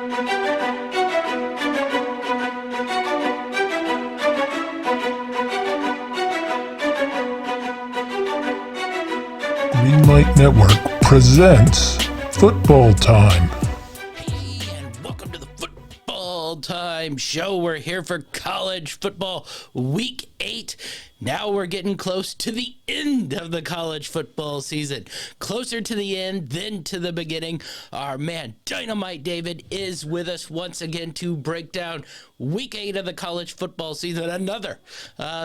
Greenlight Network presents Football Time. Hey, and welcome to the Football Time Show. We're here for college football week 8. Now we're getting close to the end of the college football season. Closer to the end than to the beginning. Our man, Dynamite David, is with us once again to break down week 8 of the college football season. Another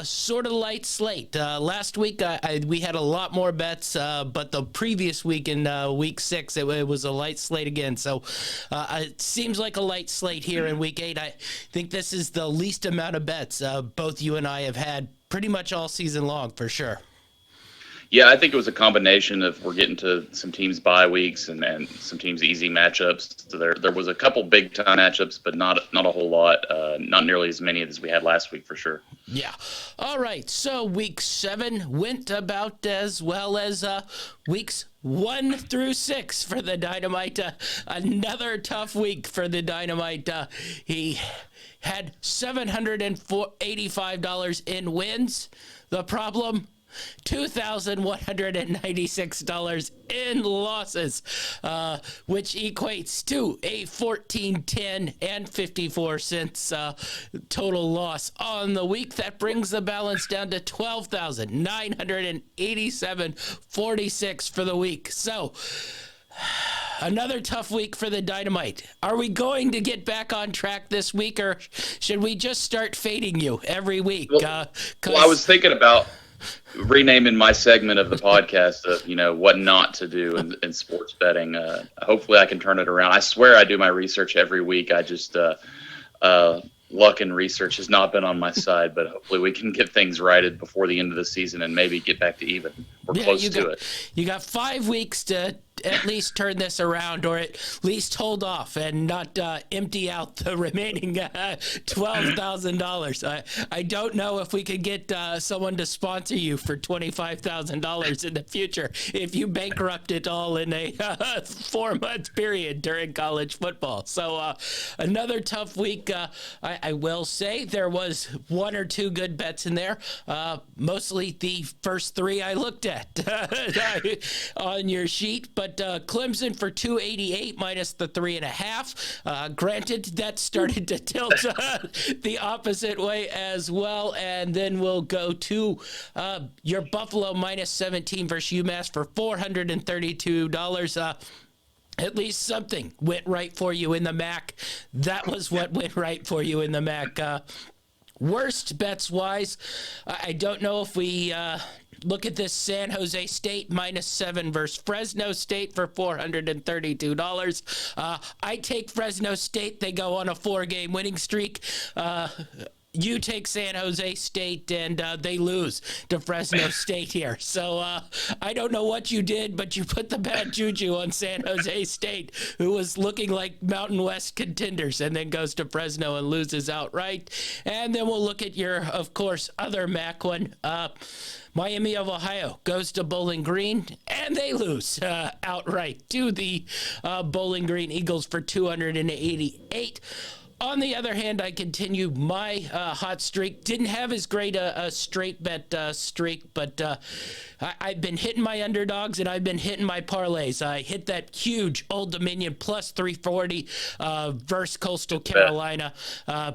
sort of light slate. Last week, we had a lot more bets, but the previous week in week 6, it was a light slate again. So it seems like a light slate here in week 8. I think this is the least amount of bets both you and I have had pretty much all season long, for sure. Yeah, I think it was a combination of we're getting to some teams bye weeks and some teams easy matchups. So there was a couple big time matchups, but not a whole lot. Not nearly as many as we had last week, for sure. Yeah. All right. So week 7 went about as well as weeks 1 through 6 for the Dynamite. Another tough week for the Dynamite. He had $785 in wins. The problem, $2,196 in losses, which equates to a $14.10 and 54 cents total loss on the week. That brings the balance down to $12,987.46 for the week. So another tough week for the Dynamite. Are we going to get back on track this week, or should we just start fading you every week? Well, I was thinking about renaming my segment of the podcast of, what not to do in sports betting. Hopefully I can turn it around. I swear I do my research every week. I just luck and research has not been on my side, but hopefully we can get things righted before the end of the season and maybe get back to even. We're close to it. You got 5 weeks to at least turn this around, or at least hold off and not empty out the remaining $12,000. I don't know if we could get someone to sponsor you for $25,000 in the future if you bankrupt it all in a 4-month period during college football. So another tough week. I will say there was 1 or 2 good bets in there. Mostly the first 3 I looked at on your sheet, but Clemson for 288 minus the 3.5. Granted, that started to tilt the opposite way as well. And then we'll go to your Buffalo minus 17 versus UMass for $432. At least something went right for you in the MAC. That was what went right for you in the MAC. Worst bets wise, I don't know if we look at this. San Jose State minus 7 versus Fresno State for $432. I take Fresno State. They go on a 4-game winning streak. You take San Jose State, and they lose to Fresno State here. So I don't know what you did, but you put the bad juju on San Jose State, who was looking like Mountain West contenders, and then goes to Fresno and loses outright. And then we'll look at your, of course, other MAC one. Miami of Ohio goes to Bowling Green, and they lose outright to the Bowling Green Eagles for $288. On the other hand, I continue my hot streak. Didn't have as great a straight bet streak, but I've been hitting my underdogs and I've been hitting my parlays. I hit that huge Old Dominion plus 340 versus Coastal Carolina.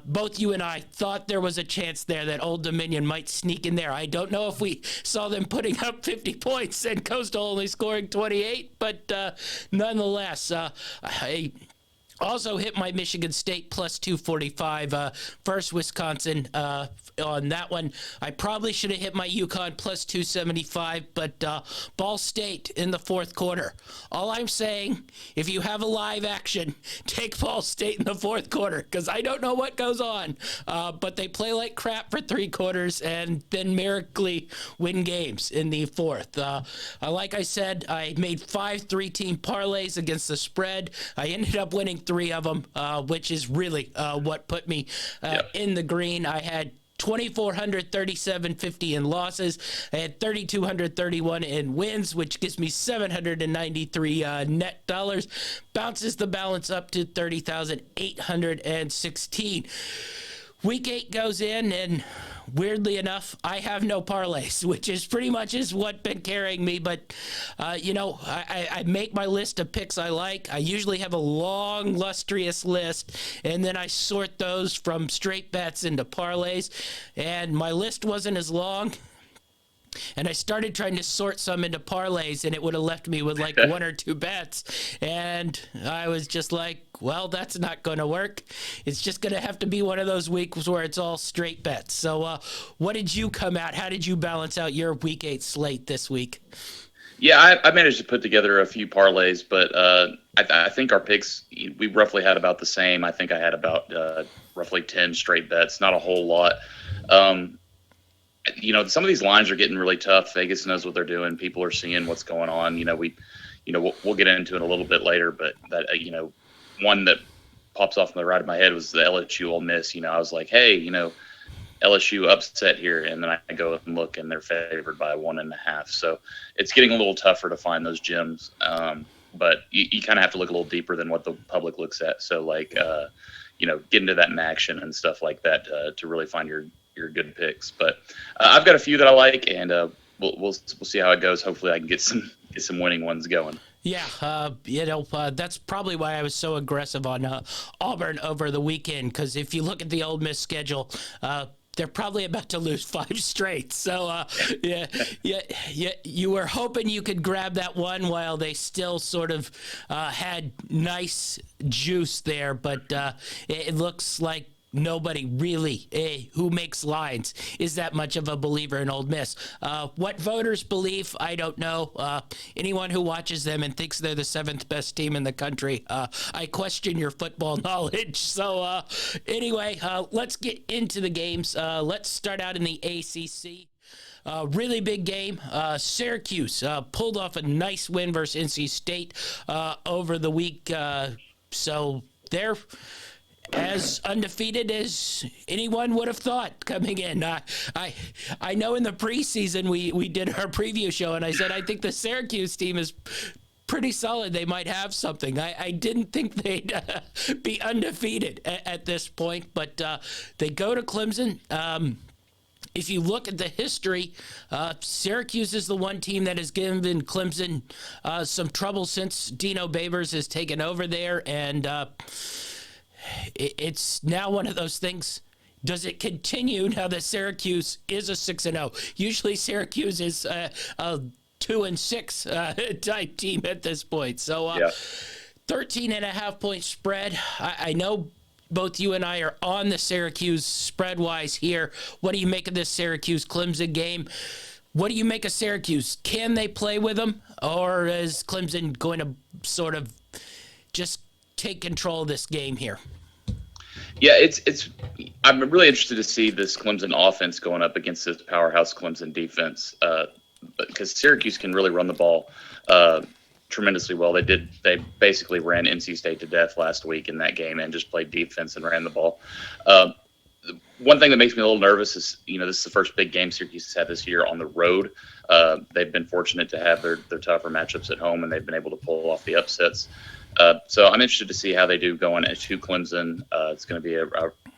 Both you and I thought there was a chance there that Old Dominion might sneak in there. I don't know if we saw them putting up 50 points and Coastal only scoring 28, but nonetheless, I also hit my Michigan State plus 245 versus Wisconsin on that one. I probably should have hit my UConn plus 275, but Ball State in the 4th quarter. All I'm saying, if you have a live action, take Ball State in the 4th quarter, because I don't know what goes on, but they play like crap for 3 quarters and then miraculously win games in the 4th. Like I said, I made 5 3-team parlays against the spread. I ended up winning 3 of them, which is really what put me in the green. I had 2,437.50 in losses. I had 3,231 in wins, which gives me 793 net dollars. Bounces the balance up to 30,816. Week 8 goes in, and weirdly enough, I have no parlays, which is pretty much is what been carrying me. But, I make my list of picks I like. I usually have a long, lustrous list, and then I sort those from straight bets into parlays. And my list wasn't as long. And I started trying to sort some into parlays, and it would have left me with like one or two bets. And I was just like, well, that's not going to work. It's just going to have to be one of those weeks where it's all straight bets. So what did you come out? How did you balance out your Week 8 slate this week? Yeah, I managed to put together a few parlays, but I think our picks, we roughly had about the same. I think I had about roughly 10 straight bets, not a whole lot. Some of these lines are getting really tough. Vegas knows what they're doing. People are seeing what's going on. We'll get into it a little bit later, but that, one that pops off on the right of my head was the LSU Ole Miss. I was like, hey, LSU upset here. And then I go and look, and they're favored by 1.5. So it's getting a little tougher to find those gems. But you kind of have to look a little deeper than what the public looks at. So get into that action and stuff like that to really find your good picks. But I've got a few that I like, and we'll see how it goes. Hopefully I can get some winning ones going. Yeah, that's probably why I was so aggressive on Auburn over the weekend, because if you look at the Ole Miss schedule, they're probably about to lose 5 straight. So, you were hoping you could grab that one while they still sort of had nice juice there, but it looks like nobody really who makes lines is that much of a believer in Ole Miss. What voters believe, I don't know. Anyone who watches them and thinks they're the 7th best team in the country, I question your football knowledge. So anyway, let's get into the games. Let's start out in the ACC. Really big game. Syracuse pulled off a nice win versus NC State over the week. So they're as undefeated as anyone would have thought coming in. I know in the preseason we did our preview show, and I said I think the Syracuse team is pretty solid. They might have something. I didn't think they'd be undefeated at this point, but they go to Clemson. If you look at the history, Syracuse is the one team that has given Clemson some trouble since Dino Babers has taken over there, and it's now one of those things. Does it continue now that Syracuse is a 6-0? Usually Syracuse is a 2-6 type team at this point. So 13.5 point spread. I know both you and I are on the Syracuse spread-wise here. What do you make of this Syracuse-Clemson game? What do you make of Syracuse? Can they play with them? Or is Clemson going to sort of just take control of this game here? Yeah, I'm really interested to see this Clemson offense going up against this powerhouse Clemson defense, because Syracuse can really run the ball tremendously well. They basically ran NC State to death last week in that game and just played defense and ran the ball. One thing that makes me a little nervous is, this is the first big game Syracuse has had this year on the road. They've been fortunate to have their tougher matchups at home, and they've been able to pull off the upsets. So I'm interested to see how they do going to Clemson. It's going to be a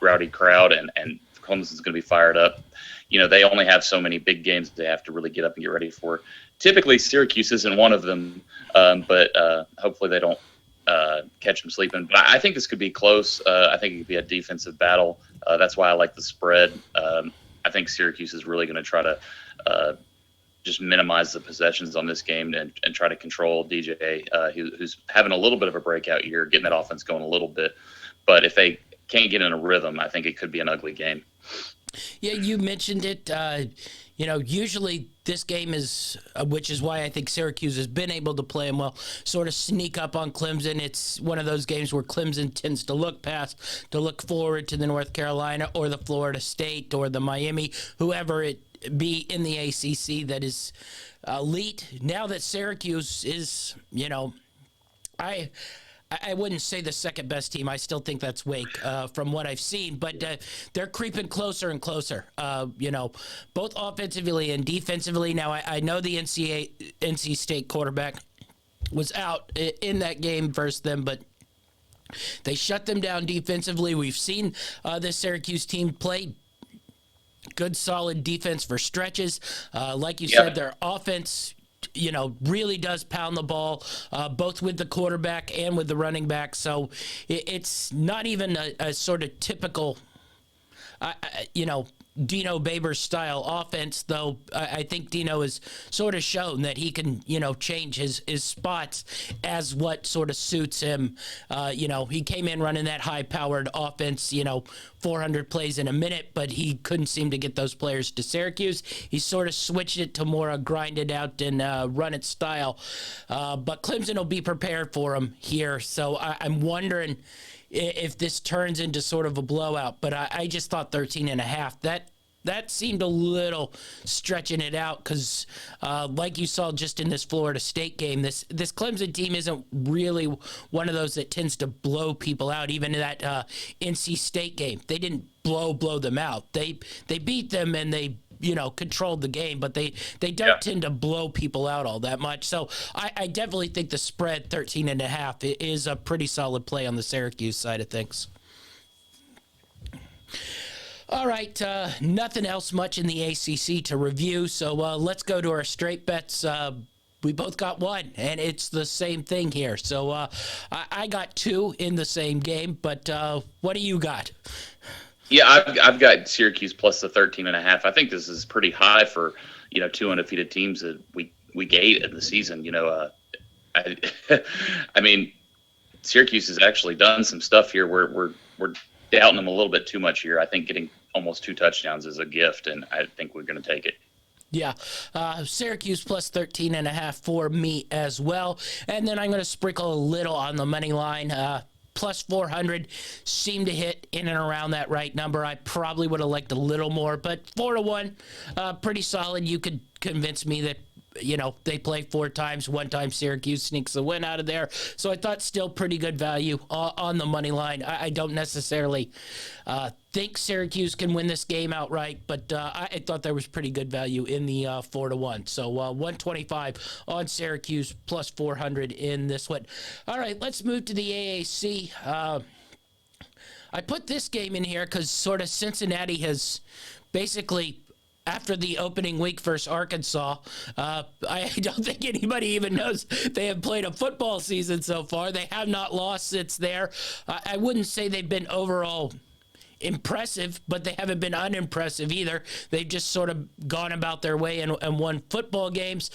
rowdy crowd, and Clemson's going to be fired up. They only have so many big games they have to really get up and get ready for. Typically, Syracuse isn't one of them, but hopefully they don't catch them sleeping. But I think this could be close. I think it could be a defensive battle. That's why I like the spread. I think Syracuse is really going to try to just minimize the possessions on this game and try to control DJ, who's having a little bit of a breakout year, getting that offense going a little bit. But if they can't get in a rhythm, I think it could be an ugly game. Yeah, you mentioned it. Usually this game is, which is why I think Syracuse has been able to play them well, sort of sneak up on Clemson. It's one of those games where Clemson tends to look forward to the North Carolina or the Florida State or the Miami, whoever it be in the ACC that is elite. Now that Syracuse is, I wouldn't say the second best team. I still think that's Wake from what I've seen, but they're creeping closer and closer, both offensively and defensively. Now, I know the NC State quarterback was out in that game versus them, but they shut them down defensively. We've seen this Syracuse team play good, solid defense for stretches. Like you said, their offense really does pound the ball, both with the quarterback and with the running back. So it's not even a sort of typical, Dino Babers style offense, though. I think Dino has sort of shown that he can, change his spots as what sort of suits him. He came in running that high powered offense, 400 plays in a minute, but he couldn't seem to get those players to Syracuse. He sort of switched it to more a grinded out and run it style. But Clemson will be prepared for him here. So I'm wondering if this turns into sort of a blowout, but I just thought 13.5. That seemed a little stretching it out because, like you saw just in this Florida State game, this Clemson team isn't really one of those that tends to blow people out. Even in that NC State game, they didn't blow them out. They beat them and they controlled the game, but they don't tend to blow people out all that much. So I definitely think the spread 13.5 is a pretty solid play on the Syracuse side of things. All right, nothing else much in the ACC to review, so let's go to our straight bets. We both got one, and it's the same thing here. So I got two in the same game, but what do you got? Yeah, I've got Syracuse plus the 13.5. I think this is pretty high for two undefeated teams that week 8 in the season. I mean, Syracuse has actually done some stuff here. We're doubting them a little bit too much here. I think getting almost 2 touchdowns is a gift, and I think we're going to take it. Yeah, Syracuse plus 13.5 for me as well. And then I'm going to sprinkle a little on the money line. Plus 400 seemed to hit in and around that right number. I probably would have liked a little more, but 4-1, pretty solid. You could convince me that they play 4 times. 1 time Syracuse sneaks a win out of there. So I thought still pretty good value on the money line. I don't necessarily think Syracuse can win this game outright, but I thought there was pretty good value in the 4-1. So 125 on Syracuse plus 400 in this one. All right, let's move to the AAC. I put this game in here because sort of Cincinnati has basically, after the opening week versus Arkansas, I don't think anybody even knows they have played a football season so far. They have not lost since there. I wouldn't say they've been overall impressive, but they haven't been unimpressive either. They've just sort of gone about their way and won football games.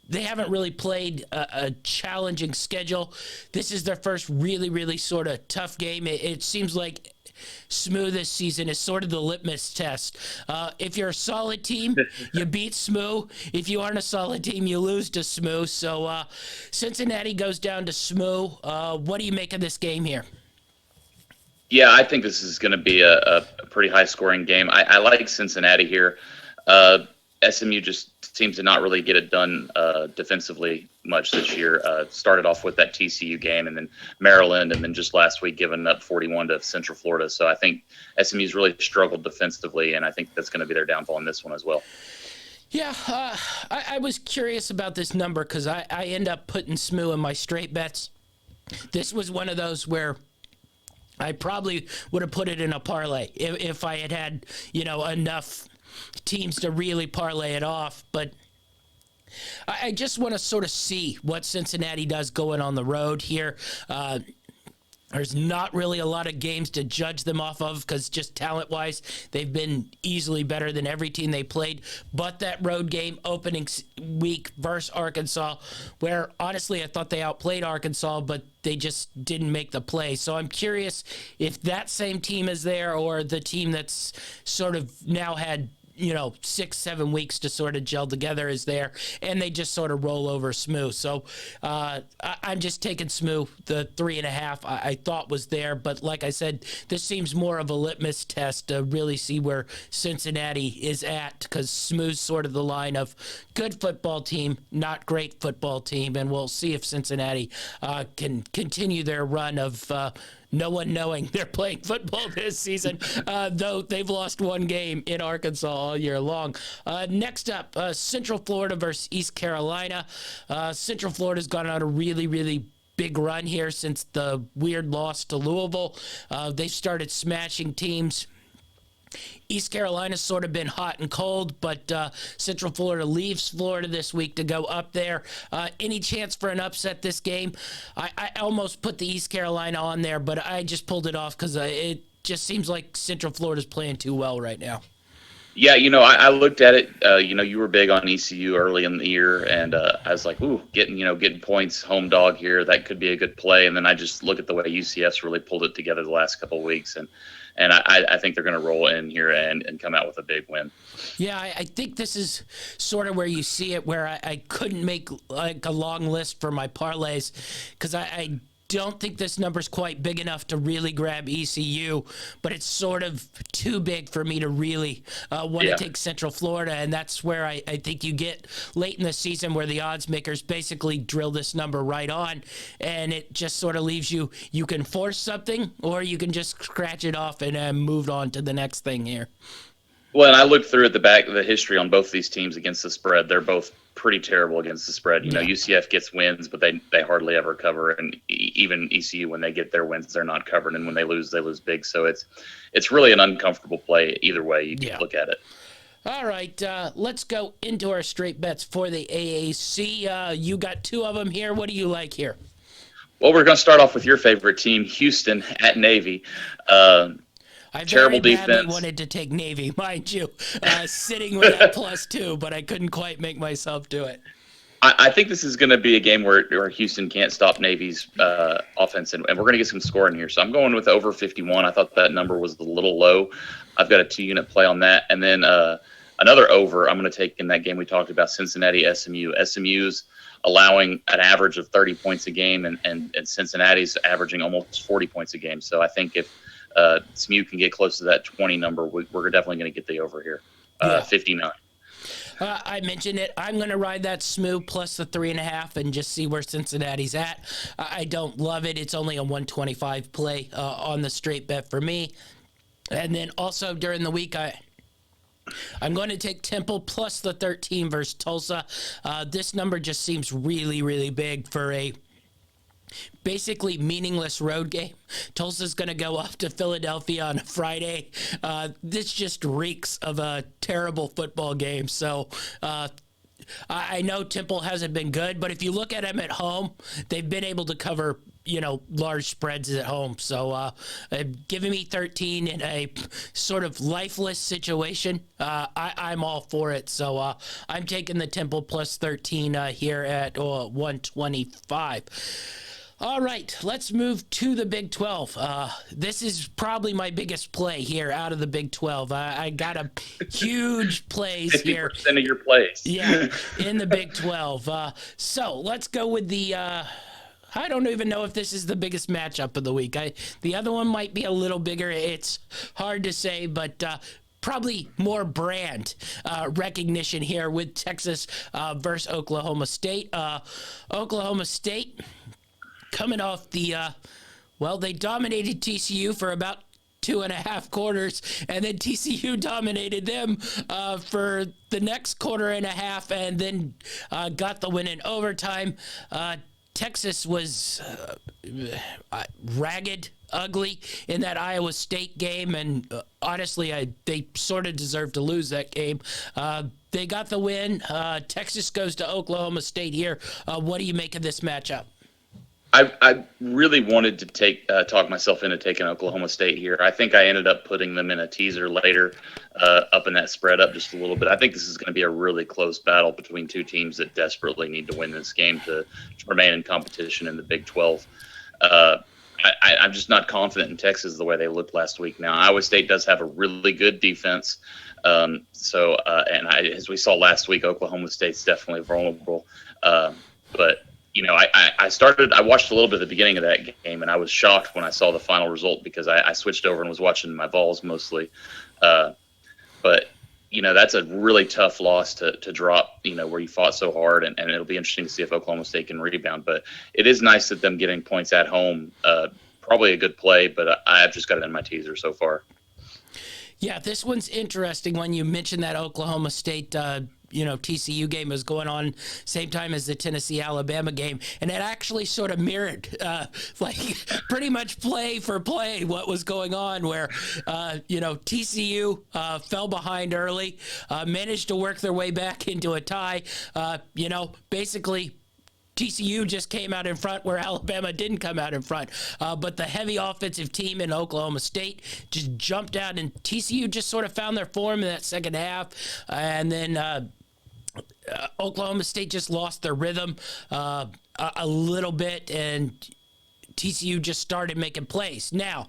They haven't really played a challenging schedule. This is their first really, really sort of tough game. It seems like SMU this season is sort of the litmus test. If you're a solid team, you beat SMU. If you aren't a solid team, you lose to SMU. So Cincinnati goes down to SMU. What do you make of this game here? Yeah, I think this is going to be a pretty high-scoring game. I like Cincinnati here. SMU just seems to not really get it done defensively much this year. Started off with that TCU game and then Maryland, and then just last week giving up 41 to Central Florida. So I think SMU's really struggled defensively, and I think that's going to be their downfall in this one as well. Yeah, I was curious about this number because I end up putting SMU in my straight bets. This was one of those where I probably would have put it in a parlay if I had enough teams to really parlay it off. But I just want to sort of see what Cincinnati does going on the road here. There's not really a lot of games to judge them off of because just talent-wise, they've been easily better than every team they played. But that road game opening week versus Arkansas, where honestly I thought they outplayed Arkansas, but they just didn't make the play. So I'm curious if that same team is there or the team that's sort of now had 6-7 weeks to sort of gel together is there, and they just sort of roll over SMU. So I'm just taking SMU. The 3.5 I thought was there, but like I said, this seems more of a litmus test to really see where Cincinnati is at, because SMU's sort of the line of good football team, not great football team, and we'll see if Cincinnati can continue their run of no one knowing they're playing football this season, though they've lost one game in Arkansas all year long. Next up, Central Florida versus East Carolina. Central Florida's gone on a really, really big run here since the weird loss to Louisville. They've started smashing teams. East Carolina's sort of been hot and cold, but Central Florida leaves Florida this week to go up there. Any chance for an upset this game? I almost put the East Carolina on there, but I just pulled it off because it just seems like Central Florida's playing too well right now. Yeah, I looked at it. You were big on ECU early in the year, and I was like, "Ooh, getting points, home dog here. That could be a good play." And then I just look at the way UCF's really pulled it together the last couple of weeks, and I think they're going to roll in here and come out with a big win. Yeah, I think this is sort of where you see it, where I couldn't make like a long list for my parlays because I don't think this number's quite big enough to really grab ECU, but it's sort of too big for me to really want to take Central Florida, and that's where I think you get late in the season where the odds makers basically drill this number right on, and it just sort of leaves you can force something or you can just scratch it off and move on to the next thing here. Well, and I looked through at the back of the history on both these teams against the spread. They're both pretty terrible against the spread. UCF gets wins, but they hardly ever cover. And even ECU, when they get their wins, they're not covered. And when they lose big. So it's really an uncomfortable play either way you can look at it. All right, let's go into our straight bets for the AAC. You got two of them here. What do you like here? Well, we're going to start off with your favorite team, Houston at Navy. I Terrible very defense. badly wanted to take Navy, mind you, sitting with that +2, but I couldn't quite make myself do it. I think this is going to be a game where Houston can't stop Navy's offense, and we're going to get some scoring here. So I'm going with over 51. I thought that number was a little low. I've got a 2-unit play on that. And then another over I'm going to take in that game we talked about, Cincinnati, SMU. SMU's allowing an average of 30 points a game, and Cincinnati's averaging almost 40 points a game. So I think if SMU can get close to that 20 number, we're definitely going to get the over here. 59. I mentioned it. I'm going to ride that SMU plus the 3.5 and just see where Cincinnati's at. I don't love it. It's only a 125 play on the straight bet for me. And then also during the week, I'm going to take Temple plus the 13 versus Tulsa. This number just seems really, really big for a basically meaningless road game. Tulsa's going to go off to Philadelphia on a Friday. This just reeks of a terrible football game. So I know Temple hasn't been good, but if you look at them at home, they've been able to cover large spreads at home. So giving me 13 in a sort of lifeless situation, I'm all for it. So I'm taking the Temple plus 13 here at 125. All right, let's move to the Big 12. This is probably my biggest play here out of the Big 12. I got a huge plays here. 50% of your plays. Yeah, in the Big 12. So let's go with the I don't even know if this is the biggest matchup of the week. The other one might be a little bigger. It's hard to say, but probably more brand recognition here with Texas versus Oklahoma State. Oklahoma State coming off the, they dominated TCU for about 2.5 quarters, and then TCU dominated them for the next quarter and a half, and then got the win in overtime. Texas was ragged, ugly in that Iowa State game, and honestly, they sort of deserved to lose that game. They got the win. Texas goes to Oklahoma State here. What do you make of this matchup? I really wanted to talk myself into taking Oklahoma State here. I think I ended up putting them in a teaser later, up in that spread up just a little bit. I think this is going to be a really close battle between two teams that desperately need to win this game to remain in competition in the Big 12. I'm just not confident in Texas the way they looked last week. Now, Iowa State does have a really good defense. As we saw last week, Oklahoma State's definitely vulnerable. But I watched a little bit at the beginning of that game, and I was shocked when I saw the final result because I switched over and was watching my Vols mostly. But that's a really tough loss to drop, where you fought so hard, and it'll be interesting to see if Oklahoma State can rebound. But it is nice that them getting points at home, probably a good play, but I've just got it in my teaser so far. Yeah, this one's interesting when you mentioned that Oklahoma State TCU game was going on same time as the Tennessee-Alabama game, and it actually sort of mirrored, pretty much play for play what was going on, where, TCU fell behind early, managed to work their way back into a tie, basically TCU just came out in front where Alabama didn't come out in front. But the heavy offensive team in Oklahoma State just jumped out, and TCU just sort of found their form in that second half. And then Oklahoma State just lost their rhythm a little bit, and TCU just started making plays. Now,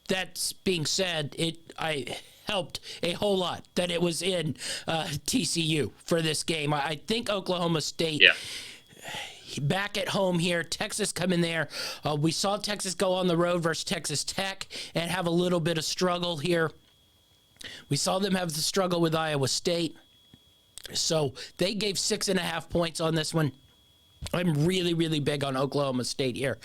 that's being said, I helped a whole lot that it was in TCU for this game. I think Oklahoma State... Yeah. Back at home here, Texas coming there. We saw Texas go on the road versus Texas Tech and have a little bit of struggle here. We saw them have the struggle with Iowa State. So they gave 6.5 points on this one. I'm really, really big on Oklahoma State here.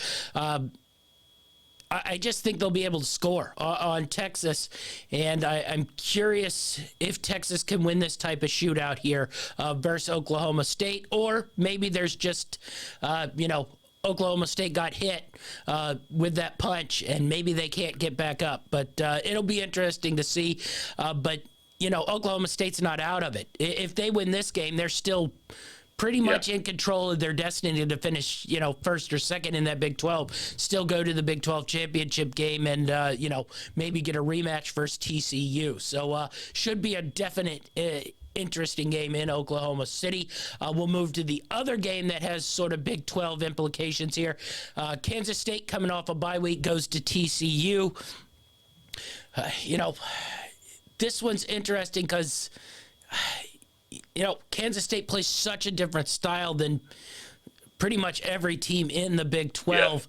I just think they'll be able to score on Texas, and I'm curious if Texas can win this type of shootout here versus Oklahoma State, or maybe there's just, Oklahoma State got hit with that punch, and maybe they can't get back up. But it'll be interesting to see. But Oklahoma State's not out of it. If they win this game, they're still pretty much in control of their destiny to finish, first or second in that Big 12, still go to the Big 12 championship game and, maybe get a rematch versus TCU. So should be a definite interesting game in Oklahoma City. We'll move to the other game that has sort of Big 12 implications here. Kansas State coming off a bye week goes to TCU. This one's interesting because... Kansas State plays such a different style than pretty much every team in the Big 12.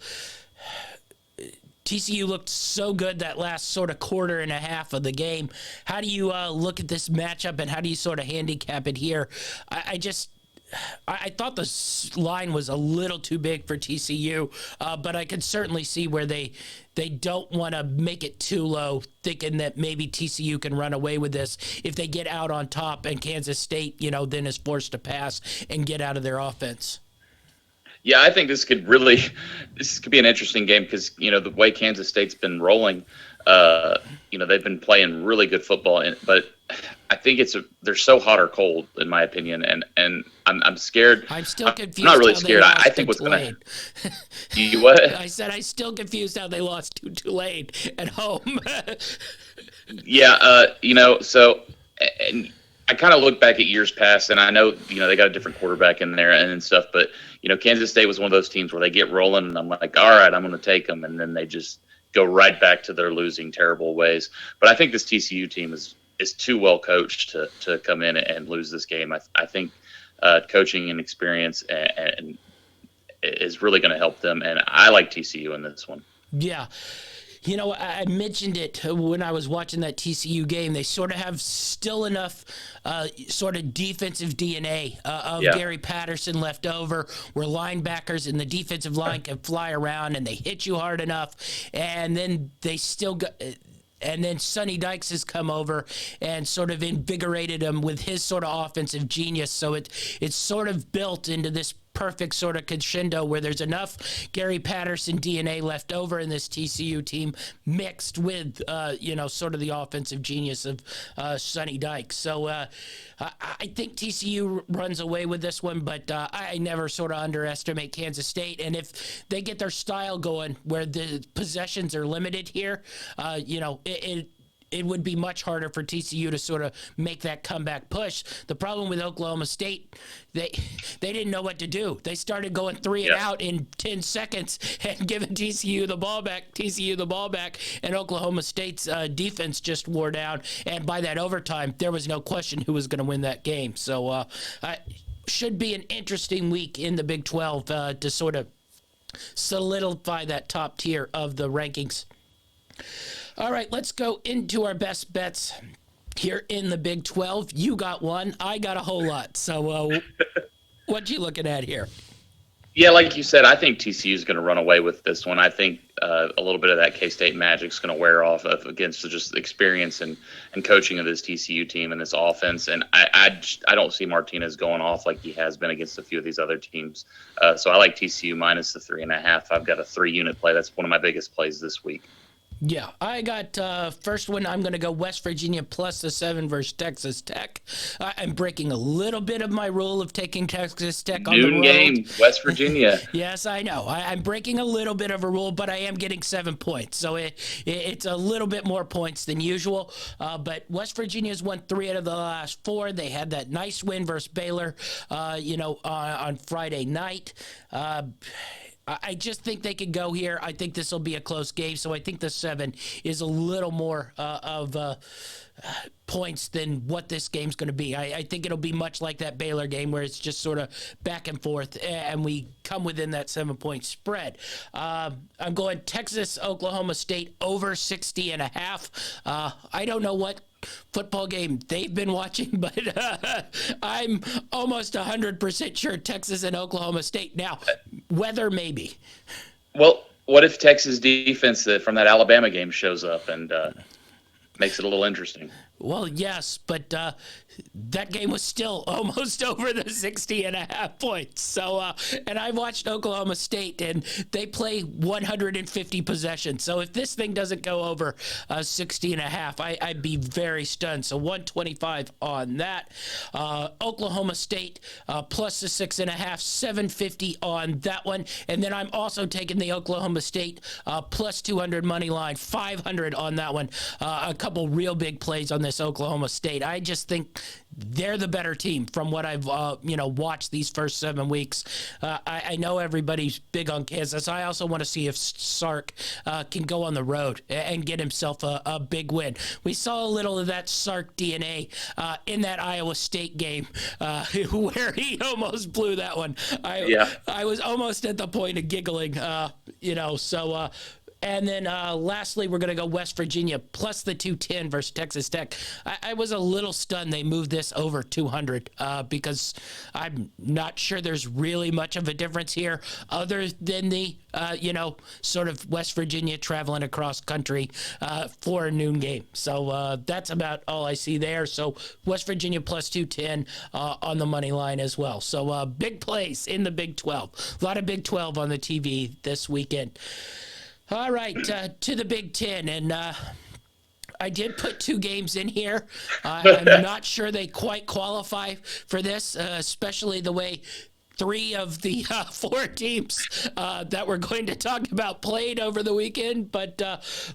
Yeah. TCU looked so good that last sort of quarter and a half of the game. How do you look at this matchup, and how do you sort of handicap it here? I thought the line was a little too big for TCU, but I could certainly see where they don't want to make it too low, thinking that maybe TCU can run away with this if they get out on top and Kansas State, then is forced to pass and get out of their offense. Yeah, I think this could be an interesting game because, the way Kansas State's been rolling, they've been playing really good football, but I think they're so hot or cold, in my opinion, and I'm scared. I'm still confused. I'm not really scared. I think what's going to... You what? I said I'm still confused how they lost to Tulane at home. Yeah, so... And I kind of look back at years past, and I know, they got a different quarterback in there and stuff, but, Kansas State was one of those teams where they get rolling, and I'm like, all right, I'm going to take them, and then they just go right back to their losing terrible ways. But I think this TCU team is too well coached to come in and lose this game. I think coaching and experience and is really going to help them, and I like TCU in this one. Yeah. I mentioned it when I was watching that TCU game. They sort of have still enough sort of defensive DNA of Gary Patterson left over, where linebackers and the defensive line can fly around and they hit you hard enough, and then they still got... And then Sonny Dykes has come over and sort of invigorated him with his sort of offensive genius. So it's sort of built into this perfect sort of crescendo where there's enough Gary Patterson DNA left over in this TCU team mixed with, sort of the offensive genius of Sonny Dykes. So I think TCU runs away with this one, but I never sort of underestimate Kansas State. And if they get their style going where the possessions are limited here, it would be much harder for TCU to sort of make that comeback push. The problem with Oklahoma State, they didn't know what to do. They started going 3 and out in 10 seconds and giving TCU the ball back, and Oklahoma State's defense just wore down. And by that overtime, there was no question who was going to win that game. So should be an interesting week in the Big 12 to sort of solidify that top tier of the rankings. All right, let's go into our best bets here in the Big 12. You got one. I got a whole lot. So what you looking at here? Yeah, like you said, I think TCU is going to run away with this one. I think a little bit of that K-State magic is going to wear off against just experience and coaching of this TCU team and this offense. And I don't see Martinez going off like he has been against a few of these other teams. So I like TCU minus the 3.5. I've got a 3-unit play. That's one of my biggest plays this week. Yeah, I got first one. I'm going to go West Virginia plus the 7 versus Texas Tech. I'm breaking a little bit of my rule of taking Texas Tech on the road. Noon game, West Virginia. Yes, I know. I'm breaking a little bit of a rule, but I am getting 7 points. So it's a little bit more points than usual. But West Virginia's won 3 out of the last 4. They had that nice win versus Baylor, on Friday night. I just think they could go here. I think this will be a close game, so I think the 7 is a little more of points than what this game's going to be. I think it'll be much like that Baylor game where it's just sort of back and forth, and we come within that 7-point spread. I'm going Texas, Oklahoma State over 60.5. I don't know what football game they've been watching, but I'm almost 100% sure Texas and Oklahoma State. Now, weather maybe. Well, what if Texas defense from that Alabama game shows up and makes it a little interesting? Well, yes, but that game was still almost over the 60.5 points. So, and I watched Oklahoma State, and they play 150 possessions. So if this thing doesn't go over 60.5, I'd be very stunned. So 125 on that. Oklahoma State plus the 6.5, 750 on that one. And then I'm also taking the Oklahoma State plus 200 money line, 500 on that one. A couple real big plays on this Oklahoma State. I just think they're the better team from what I've watched these first 7 weeks. I know everybody's big on Kansas. I also want to see if Sark can go on the road and get himself a big win. We saw a little of that Sark DNA in that Iowa State game where he almost blew that one. I was almost at the point of giggling, so and then lastly, we're going to go West Virginia plus the 210 versus Texas Tech. I was a little stunned they moved this over 200 because I'm not sure there's really much of a difference here other than the, sort of West Virginia traveling across country for a noon game. So that's about all I see there. So West Virginia plus 210 on the money line as well. So big plays in the Big 12. A lot of Big 12 on the TV this weekend. All right, to the Big Ten, and I did put 2 games in here. I'm not sure they quite qualify for this, especially the way 3 of the 4 teams that we're going to talk about played over the weekend. But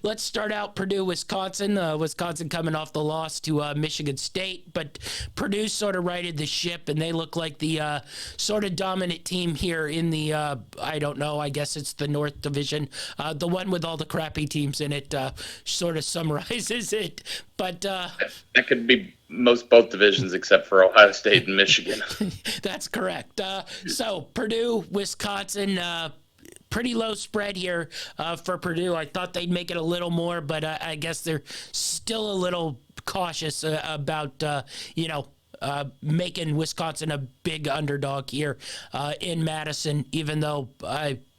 let's start out Purdue, Wisconsin. Wisconsin coming off the loss to Michigan State. But Purdue sort of righted the ship, and they look like the sort of dominant team here in the, I guess it's the North Division. The one with all the crappy teams in it sort of summarizes it. But that could be both divisions except for Ohio State and Michigan. That's correct. So Purdue, Wisconsin, pretty low spread here for Purdue. I thought they'd make it a little more, but I guess they're still a little cautious about, making Wisconsin a big underdog here in Madison, even though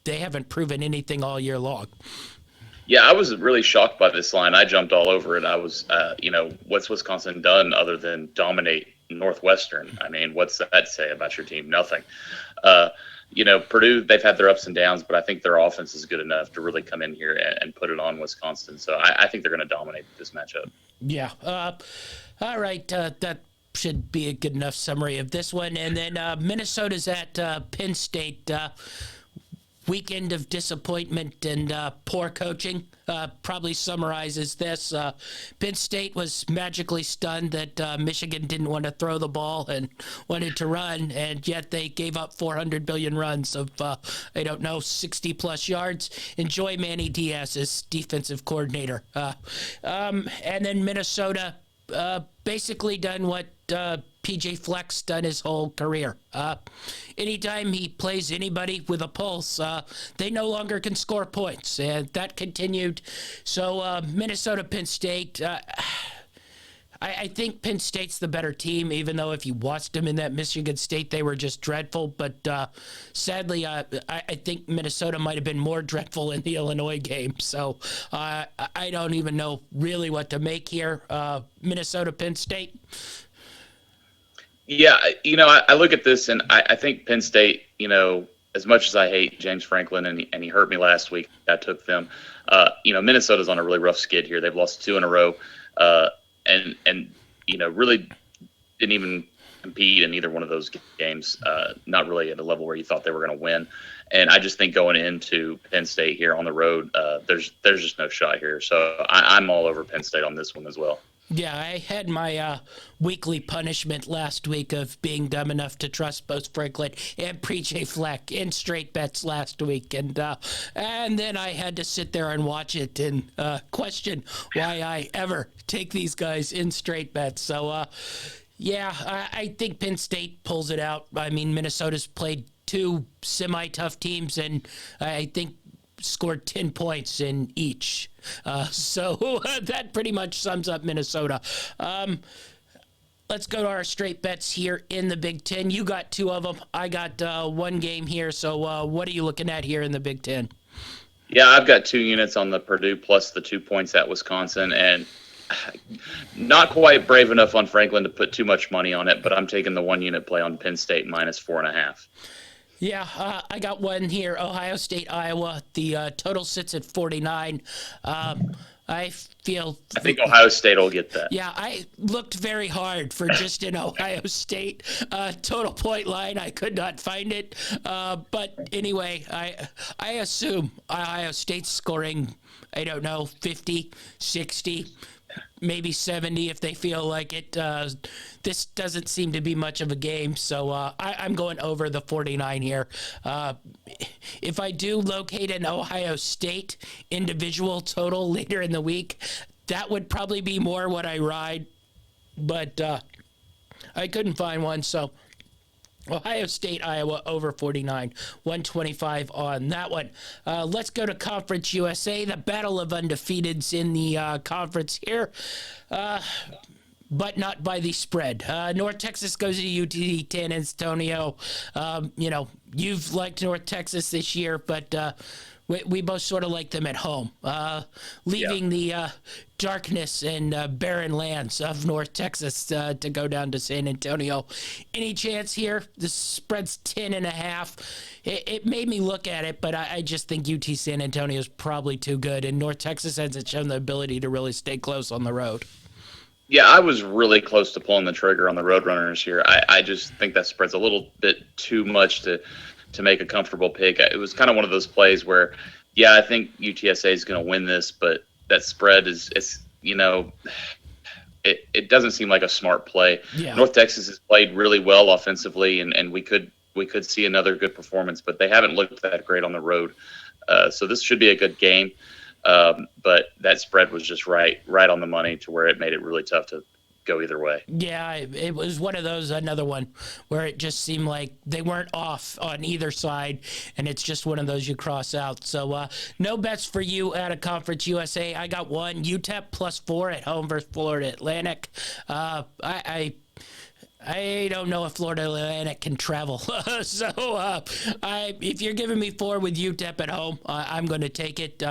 they haven't proven anything all year long. Yeah, I was really shocked by this line. I jumped all over it. I was, what's Wisconsin done other than dominate Northwestern? I mean, what's that say about your team? Nothing. Purdue, they've had their ups and downs, but I think their offense is good enough to really come in here and put it on Wisconsin. So I think they're going to dominate this matchup. Yeah. All right. That should be a good enough summary of this one. And then Minnesota's at Penn State. weekend of disappointment and poor coaching probably summarizes this. Penn State was magically stunned that Michigan didn't want to throw the ball and wanted to run, and yet they gave up 400 billion runs of, 60-plus yards. Enjoy Manny Diaz as defensive coordinator. And then Minnesota basically done what PJ Fleck's done his whole career. Anytime he plays anybody with a pulse, they no longer can score points, and that continued. So Minnesota, Penn State. I think Penn State's the better team, even though if you watched them in that Michigan State, they were just dreadful. But sadly, I think Minnesota might have been more dreadful in the Illinois game. So I don't even know really what to make here. Minnesota, Penn State. Yeah, I look at this and I think Penn State, as much as I hate James Franklin and he hurt me last week, I took them. Minnesota's on a really rough skid here. They've lost 2 in a row. And really didn't even compete in either one of those games, not really at a level where you thought they were going to win. And I just think going into Penn State here on the road, there's just no shot here. So I'm all over Penn State on this one as well. Yeah, I had my weekly punishment last week of being dumb enough to trust both Franklin and PJ Fleck in straight bets last week, and then I had to sit there and watch it and question why I ever take these guys in straight bets. So, I think Penn State pulls it out. I mean, Minnesota's played 2 semi-tough teams, and I think scored 10 points in each. So that pretty much sums up Minnesota. Let's go to our straight bets here in the Big Ten. You got 2 of them. I got 1 game here. So what are you looking at here in the Big Ten? Yeah, I've got 2 units on the Purdue plus the 2 points at Wisconsin, and not quite brave enough on Franklin to put too much money on it, but I'm taking the 1 unit play on Penn State minus 4.5. Yeah, I got 1 here. Ohio State, Iowa. The total sits at 49. I think Ohio State will get that. Yeah, I looked very hard for just an Ohio State total point line. I could not find it. But anyway, I assume Ohio State's scoring, 50, 60, maybe 70 if they feel like it. This doesn't seem to be much of a game, so I'm going over the 49 here. If I do locate an Ohio State individual total later in the week, that would probably be more what I ride, but I couldn't find one, so Ohio State, Iowa, over 49, 125 on that one. Let's go to Conference USA, the battle of undefeateds in the conference here, but not by the spread. North Texas goes to UT San Antonio. You've liked North Texas this year, but we both sort of like them at home, leaving the darkness and barren lands of North Texas to go down to San Antonio. Any chance here? The spread's 10.5. It made me look at it, but I just think UT San Antonio is probably too good, and North Texas hasn't shown the ability to really stay close on the road. Yeah, I was really close to pulling the trigger on the Roadrunners here. I just think that spread's a little bit too much to make a comfortable pick. It was kind of one of those plays where, yeah, I think UTSA is going to win this, but that spread it doesn't seem like a smart play. Yeah. North Texas has played really well offensively, and we could see another good performance, but they haven't looked that great on the road. So this should be a good game. But that spread was just right on the money to where it made it really tough to go either way. Yeah, it was one of those, another one where it just seemed like they weren't off on either side, and it's just one of those you cross out. So no bets for you out of Conference USA. I got 1, UTEP +4 at home versus Florida Atlantic. I don't know if Florida Atlantic can travel. So if you're giving me 4 with UTEP at home, I'm going to take it.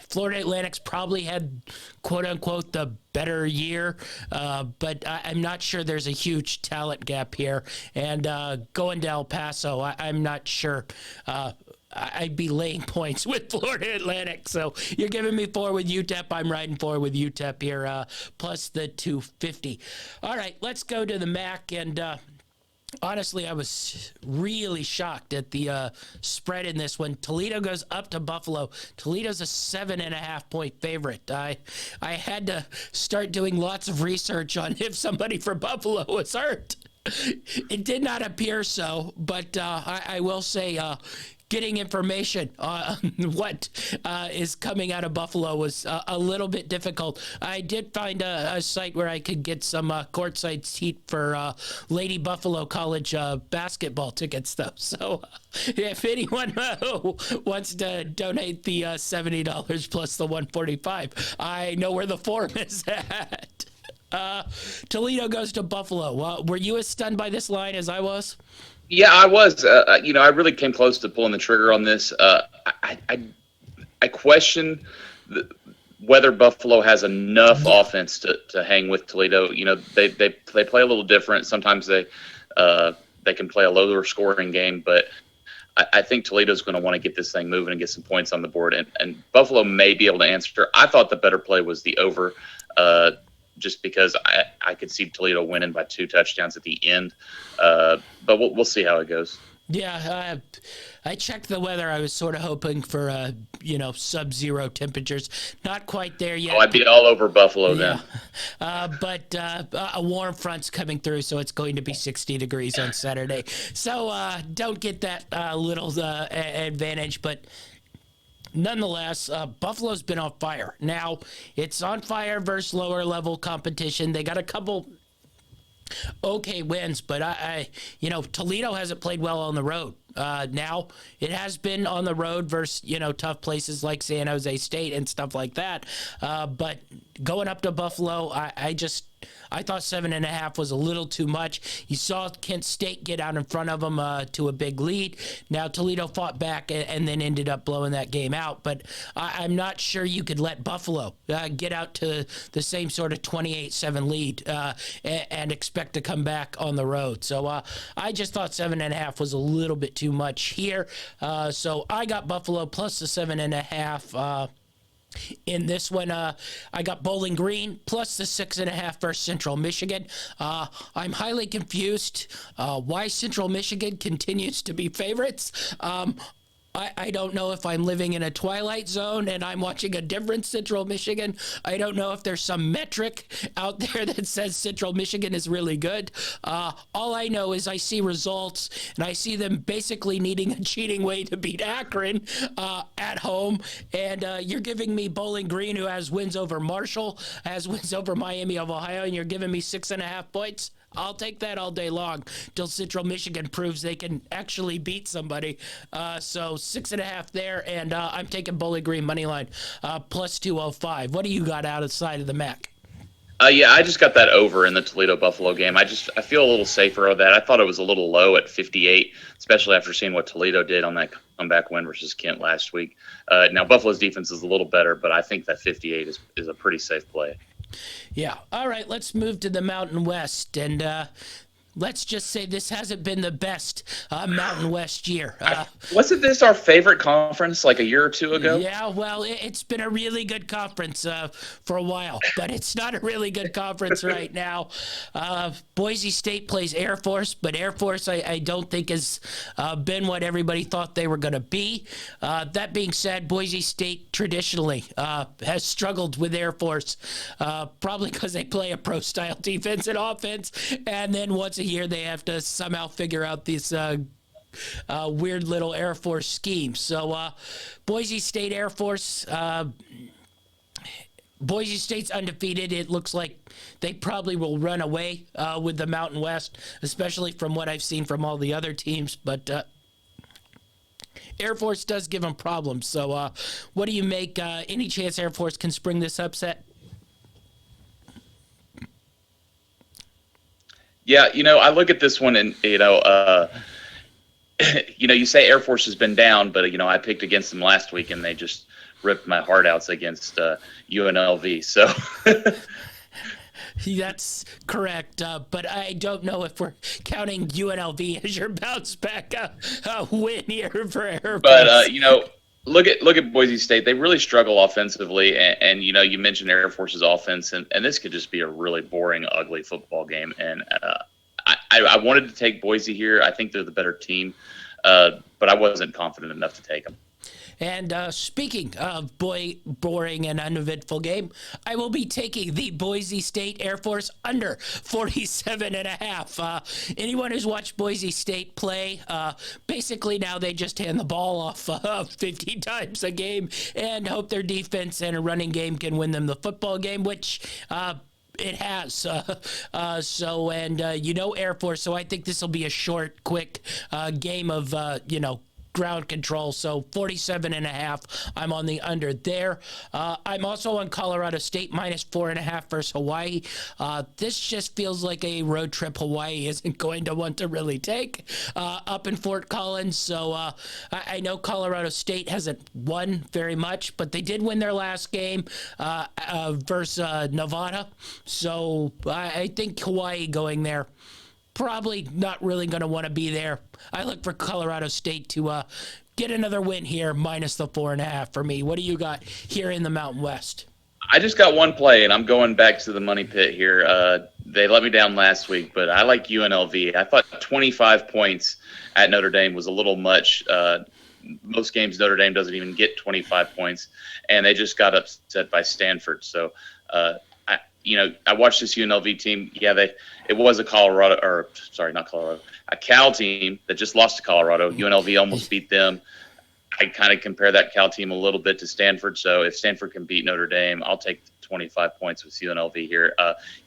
Florida Atlantic's probably had, quote-unquote, the better year, but I'm not sure there's a huge talent gap here. And going to El Paso, I'm not sure. I'd be laying points with Florida Atlantic. So you're giving me 4 with UTEP. I'm riding 4 with UTEP here, plus the 250. All right, let's go to the MAC. And Honestly, I was really shocked at the spread in this one. Toledo goes up to Buffalo. Toledo's a 7.5-point favorite. I had to start doing lots of research on if somebody for Buffalo was hurt. It did not appear so, but I will say getting information on what is coming out of Buffalo was a little bit difficult. I did find a site where I could get some courtside seat for Lady Buffalo College basketball tickets, though. So if anyone wants to donate the $70 plus the $145, I know where the form is at. Toledo goes to Buffalo. Were you as stunned by this line as I was? Yeah, I was. I really came close to pulling the trigger on this. I question whether Buffalo has enough offense to hang with Toledo. They play a little different. Sometimes they can play a lower scoring game, but I think Toledo's going to want to get this thing moving and get some points on the board. And Buffalo may be able to answer. I thought the better play was the over. Just because I could see Toledo winning by 2 touchdowns at the end. But we'll see how it goes. Yeah, I checked the weather. I was sort of hoping for, sub-zero temperatures. Not quite there yet. Oh, I'd be all over Buffalo then. But a warm front's coming through, so it's going to be 60 degrees on Saturday. So don't get that little advantage, but nonetheless, Buffalo's been on fire. Now, it's on fire versus lower level competition. They got a couple okay wins, but Toledo hasn't played well on the road. Now, it has been on the road versus, tough places like San Jose State and stuff like that. But going up to Buffalo, I thought 7.5 was a little too much. You saw Kent State get out in front of them to a big lead. Now Toledo fought back and then ended up blowing that game out. But I'm not sure you could let Buffalo get out to the same sort of 28-7 lead and expect to come back on the road. So I just thought 7.5 was a little bit too much here. So I got Buffalo plus the 7.5. In this one, I got Bowling Green plus the 6.5 versus Central Michigan. I'm highly confused why Central Michigan continues to be favorites. I don't know if I'm living in a twilight zone and I'm watching a different Central Michigan. I don't know if there's some metric out there that says Central Michigan is really good. All I know is I see results and I see them basically needing a cheating way to beat Akron at home. And you're giving me Bowling Green, who has wins over Marshall, has wins over Miami of Ohio, and you're giving me 6.5 points. I'll take that all day long till Central Michigan proves they can actually beat somebody. So 6.5 there, and I'm taking Bowling Green money line plus 205. What do you got outside of the MAC? Yeah, I just got that over in the Toledo-Buffalo game. I feel a little safer of that. I thought it was a little low at 58, especially after seeing what Toledo did on that comeback win versus Kent last week. Now, Buffalo's defense is a little better, but I think that 58 is a pretty safe play. Yeah. All right, let's move to the Mountain West, and let's just say this hasn't been the best Mountain West year. Wasn't this our favorite conference like a year or two ago? Yeah, well, it's been a really good conference for a while, but it's not a really good conference right now. Boise State plays Air Force, but Air Force I don't think has been what everybody thought they were going to be. That being said, Boise State traditionally has struggled with Air Force, probably because they play a pro-style defense and offense, and then once a year they have to somehow figure out these weird little Air Force schemes. So Boise State Air Force, Boise State's undefeated. It looks like they probably will run away with the Mountain West, especially from what I've seen from all the other teams. But Air Force does give them problems. So what do you make? Any chance Air Force can spring this upset? Yeah, I look at this one and, you say Air Force has been down, but, I picked against them last week and they just ripped my heart out against UNLV. So that's correct. But I don't know if we're counting UNLV as your bounce back win here for Air Force. But, look at Boise State. They really struggle offensively. And you mentioned Air Force's offense, and this could just be a really boring, ugly football game. And I wanted to take Boise here. I think they're the better team, but I wasn't confident enough to take them. And speaking of boring and uneventful game, I will be taking the Boise State Air Force under 47.5. Anyone who's watched Boise State play, basically now they just hand the ball off 50 times a game and hope their defense and a running game can win them the football game, which it has. Air Force, so I think this will be a short, quick game of, ground control. So 47.5. I'm on the under there. I'm also on Colorado State -4.5 versus Hawaii. This just feels like a road trip Hawaii isn't going to want to really take up in Fort Collins. So I know Colorado State hasn't won very much, but they did win their last game versus Nevada. So I think Hawaii going there, probably not really going to want to be there. I look for Colorado State to get another win here, minus the 4.5 for me. What do you got here in the Mountain West? I just got one play, and I'm going back to the money pit here. They let me down last week, but I like UNLV. I thought 25 points at Notre Dame was a little much. Most games Notre Dame doesn't even get 25 points, and they just got upset by Stanford. So, I watched this UNLV team. Yeah, it was a Cal team that just lost to Colorado. UNLV almost beat them. I kind of compare that Cal team a little bit to Stanford. So if Stanford can beat Notre Dame, I'll take 25 points with UNLV here.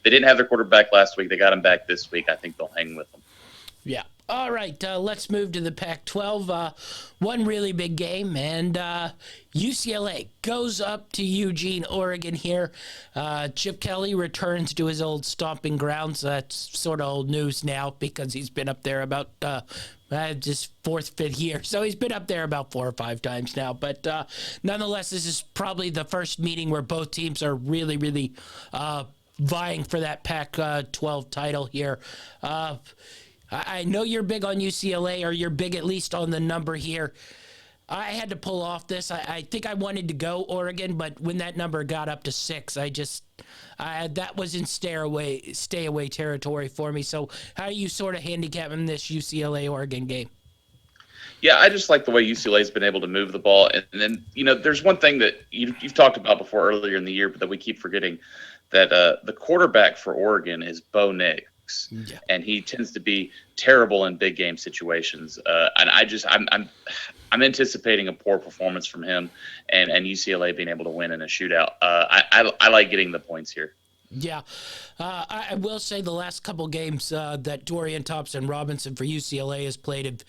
They didn't have their quarterback last week. They got him back this week. I think they'll hang with them. Yeah. All right, let's move to the Pac-12. One really big game, and UCLA goes up to Eugene, Oregon here. Chip Kelly returns to his old stomping grounds. That's sort of old news now because he's been up there about just fourth, fifth year. So he's been up there about 4 or 5 times now. But nonetheless, this is probably the first meeting where both teams are really, really vying for that Pac-12 title here. I know you're big on UCLA, or you're big at least on the number here. I had to pull off this. I think I wanted to go Oregon, but when that number got up to 6, that was in stay away territory for me. So how are you sort of handicapping this UCLA-Oregon game? Yeah, I just like the way UCLA's been able to move the ball. And then, there's one thing that you've talked about before earlier in the year, but that we keep forgetting, that the quarterback for Oregon is Bo Nix. Yeah. And he tends to be terrible in big game situations. And I'm anticipating a poor performance from him, and UCLA being able to win in a shootout. I like getting the points here. Yeah. I will say the last couple games that Dorian Thompson-Robinson for UCLA has played,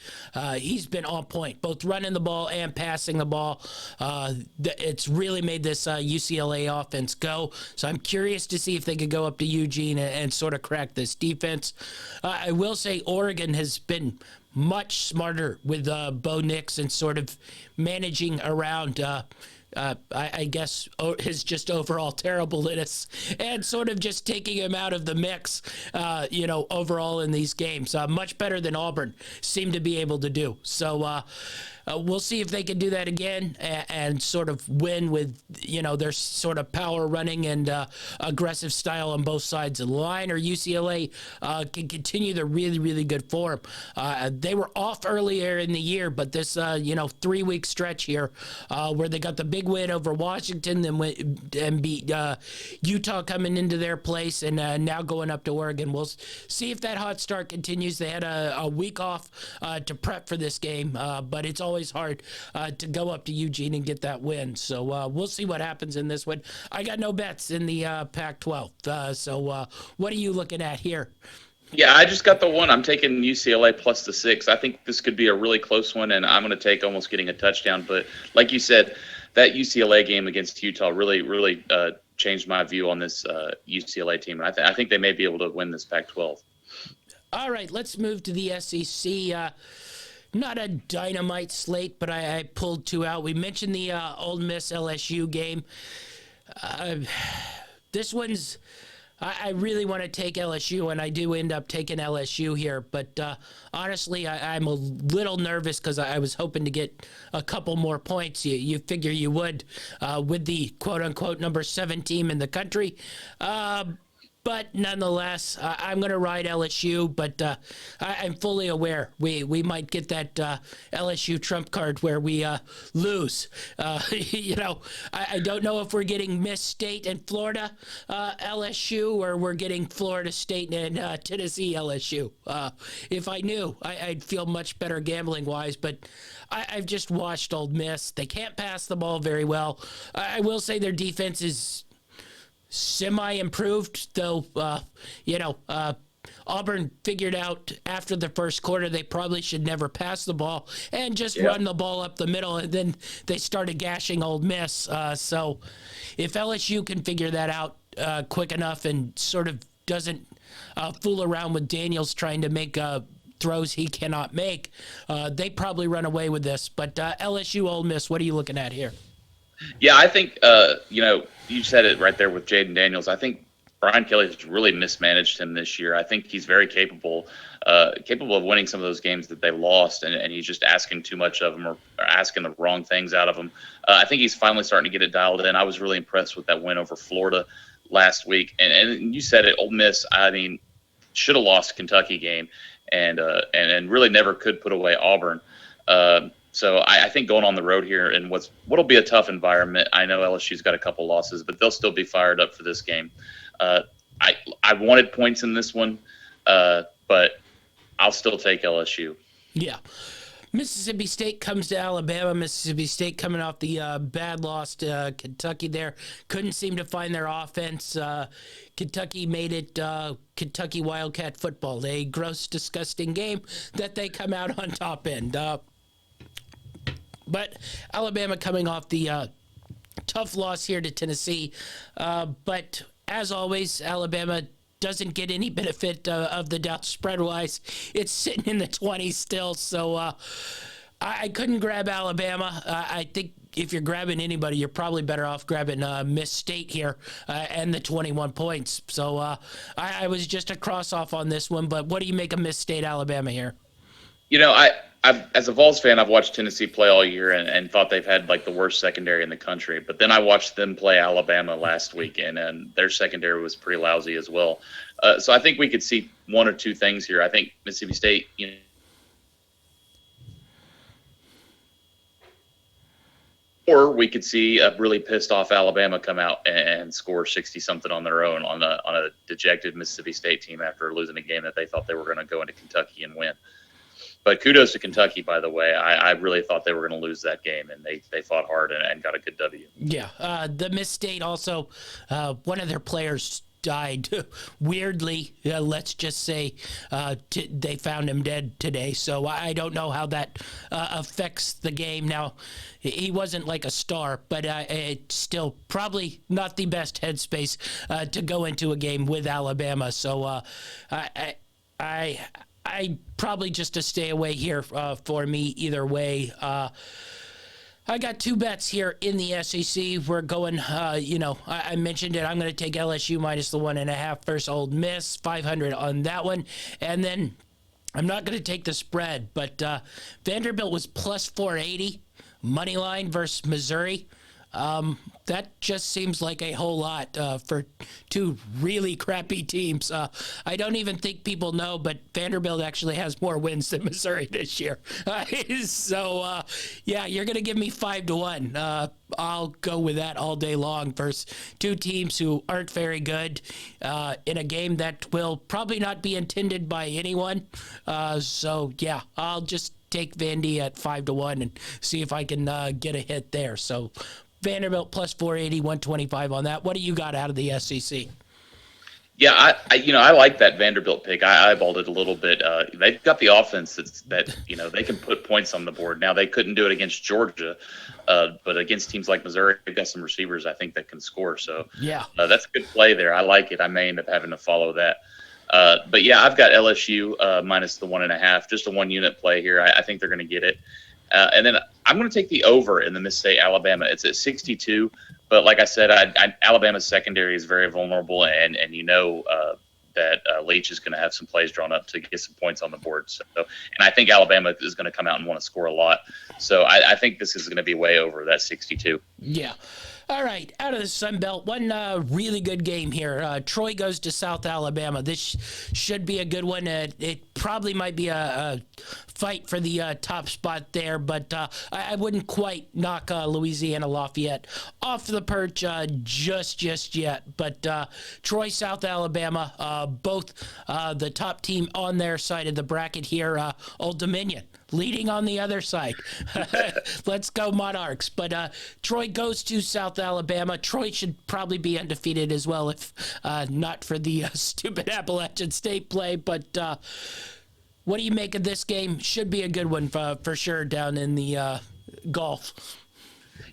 he's been on point, both running the ball and passing the ball. It's really made this UCLA offense go. So I'm curious to see if they could go up to Eugene and sort of crack this defense. I will say Oregon has been much smarter with Bo Nix and sort of managing around I guess his just overall terribleness and sort of just taking him out of the mix, overall in these games. Much better than Auburn seemed to be able to do. So we'll see if they can do that again and sort of win with, their sort of power running and aggressive style on both sides of the line, or UCLA can continue the really, really good form. They were off earlier in the year, but this, 3-week stretch here where they got the big win over Washington, then went and beat Utah coming into their place, and now going up to Oregon. We'll see if that hot start continues. They had a week off to prep for this game, but it's always hard to go up to Eugene and get that win. So we'll see what happens in this one. I got no bets in the Pac-12. So what are you looking at here? Yeah, I just got the one. I'm taking UCLA plus the 6. I think this could be a really close one, and I'm going to take almost getting a touchdown. But like you said, that UCLA game against Utah really changed my view on this UCLA team. I think they may be able to win this Pac-12. All right, let's move to the SEC. Not a dynamite slate, but I pulled 2 out. We mentioned the Ole Miss LSU game. This one's, I really want to take LSU, and I do end up taking LSU here. But honestly, I'm a little nervous because I was hoping to get a couple more points. You figure you would with the quote-unquote number 7 team in the country. But nonetheless, I'm going to ride LSU, but I'm fully aware we might get that LSU trump card where we lose. I don't know if we're getting Miss State and Florida LSU or we're getting Florida State and Tennessee LSU. If I knew, I'd feel much better gambling-wise, but I've just watched Ole Miss. They can't pass the ball very well. I will say their defense is semi-improved, though. Auburn figured out after the first quarter they probably should never pass the ball and just run the ball up the middle, and then they started gashing Ole Miss. So if LSU can figure that out quick enough and sort of doesn't fool around with Daniels trying to make throws he cannot make, they probably run away with this. But LSU, Ole Miss, what are you looking at here? Yeah, I think, you said it right there with Jaden Daniels. I think Brian Kelly has really mismanaged him this year. I think he's very capable of winning some of those games that they lost, and he's just asking too much of them or asking the wrong things out of them. I think he's finally starting to get it dialed in. I was really impressed with that win over Florida last week. And you said it, Ole Miss, I mean, should have lost Kentucky game and really never could put away Auburn. So I think going on the road here in what'll be a tough environment. I know LSU's got a couple losses, but they'll still be fired up for this game. I wanted points in this one, but I'll still take LSU. Yeah. Mississippi State comes to Alabama. Mississippi State coming off the bad loss to Kentucky there. Couldn't seem to find their offense. Kentucky made it Kentucky Wildcat football. A gross, disgusting game that they come out on top in. But Alabama coming off the tough loss here to Tennessee. But as always, Alabama doesn't get any benefit of the doubt spread-wise. It's sitting in the 20s still, so I couldn't grab Alabama. I think if you're grabbing anybody, you're probably better off grabbing Miss State here and the 21 points. So I was just a cross-off on this one, but what do you make of Miss State, Alabama here? As a Vols fan, I've watched Tennessee play all year and thought they've had like the worst secondary in the country. But then I watched them play Alabama last weekend, and their secondary was pretty lousy as well. So I think we could see one or two things here. I think Mississippi State, or we could see a really pissed off Alabama come out and score 60-something on their own on a dejected Mississippi State team after losing a game that they thought they were going to go into Kentucky and win. But kudos to Kentucky, by the way. I really thought they were going to lose that game, and they fought hard and got a good W. Yeah, the Miss State also, one of their players died weirdly. Let's just say they found him dead today. So I don't know how that affects the game. Now, he wasn't like a star, but it's still probably not the best headspace to go into a game with Alabama. So I probably just a stay away here for me either way. I got two bets here in the SEC. We're going, I mentioned it. I'm going to take LSU minus the 1.5 versus Ole Miss, 500 on that one. And then I'm not going to take the spread, but Vanderbilt was plus 480 money line versus Missouri. That just seems like a whole lot for two really crappy teams. I don't even think people know, but Vanderbilt actually has more wins than Missouri this year. So, you're going to give me 5-1. I'll go with that all day long versus two teams who aren't very good in a game that will probably not be intended by anyone. I'll just take Vandy at 5-1 and see if I can get a hit there. So Vanderbilt plus 480, 125 on that. What do you got out of the SEC? Yeah, I like that Vanderbilt pick. I eyeballed it a little bit. They've got the offense that they can put points on the board. Now, they couldn't do it against Georgia, but against teams like Missouri, they've got some receivers, I think, that can score. So yeah, that's a good play there. I like it. I may end up having to follow that. But yeah, I've got LSU minus the 1.5, just a 1-unit play here. I think they're going to get it. And then I'm going to take the over in the Miss State Alabama. It's at 62, but like I said, Alabama's secondary is very vulnerable, and that Leach is going to have some plays drawn up to get some points on the board. So, and I think Alabama is going to come out and want to score a lot. So I think this is going to be way over that 62. Yeah. All right, out of the Sun Belt, one really good game here. Troy goes to South Alabama. This should be a good one. It probably might be a fight for the top spot there, but I wouldn't quite knock Louisiana Lafayette off the perch just yet. But Troy, South Alabama, both the top team on their side of the bracket here. Old Dominion leading on the other side. Let's go Monarchs. But Troy goes to South Alabama. Troy should probably be undefeated as well, if not for the stupid Appalachian State play. But what do you make of this game? Should be a good one for sure down in the Gulf.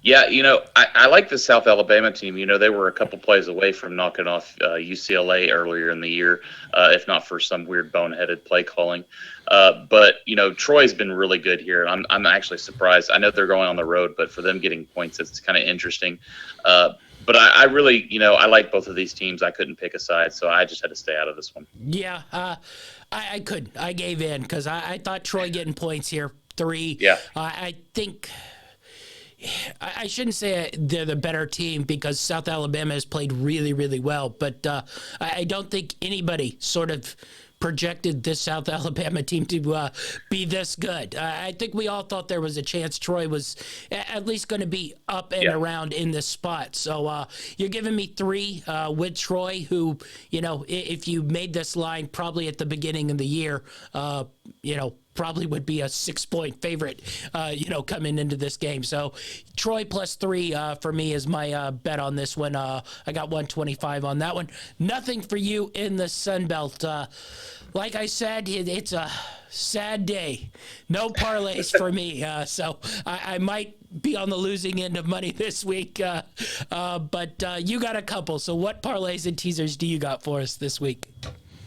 Yeah, I like the South Alabama team. They were a couple plays away from knocking off UCLA earlier in the year, if not for some weird boneheaded play calling. But Troy's been really good here. I'm actually surprised. I know they're going on the road, but for them getting points, it's kind of interesting. But I really, I like both of these teams. I couldn't pick a side, so I just had to stay out of this one. Yeah, I couldn't. I gave in because I thought Troy getting points here, 3. Yeah. I think I shouldn't say they're the better team because South Alabama has played really, really well. But I don't think anybody sort of projected this South Alabama team to be this good. I think we all thought there was a chance Troy was at least going to be up and around in this spot. So you're giving me 3 with Troy, who, if you made this line probably at the beginning of the year, probably would be a 6-point favorite, coming into this game. So Troy plus 3 for me is my bet on this one. I got 125 on that one. Nothing for you in the Sun Belt. Like I said, it's a sad day. No parlays for me. So I might be on the losing end of money this week. But you got a couple. So what parlays and teasers do you got for us this week?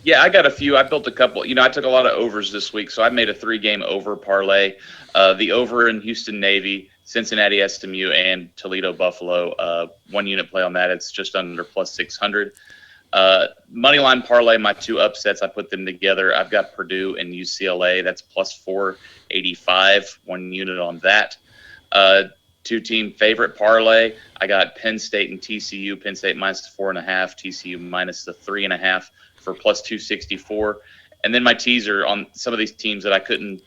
Yeah, I got a few. I built a couple. I took a lot of overs this week, so I made a 3-game over parlay. The over in Houston Navy, Cincinnati SMU, and Toledo Buffalo. 1 unit play on that. It's just under plus 600. Moneyline parlay, my 2 upsets, I put them together. I've got Purdue and UCLA. That's plus 485. 1 unit on that. 2-team favorite parlay. I got Penn State and TCU. Penn State minus 4.5. TCU minus the 3.5. for plus 264. And then my teaser on some of these teams that I couldn't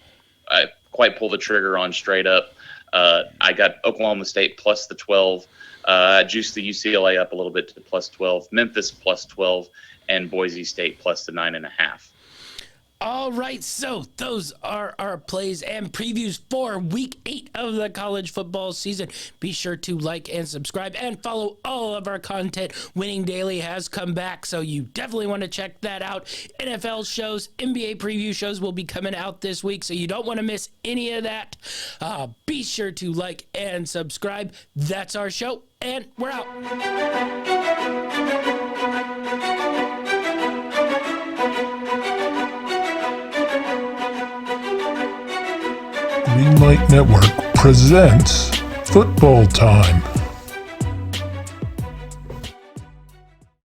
quite pull the trigger on straight up. I got Oklahoma State plus the 12. Juiced the UCLA up a little bit to plus 12. Memphis plus 12. And Boise State plus the 9.5. All right, so those are our plays and previews for Week 8 of the college football season. Be sure to like and subscribe and follow all of our content. Winning Daily has come back, so you definitely want to check that out. NFL shows, NBA preview shows will be coming out this week, so you don't want to miss any of that. Be sure to like and subscribe. That's our show, and we're out. Greenlight Network presents Football Time.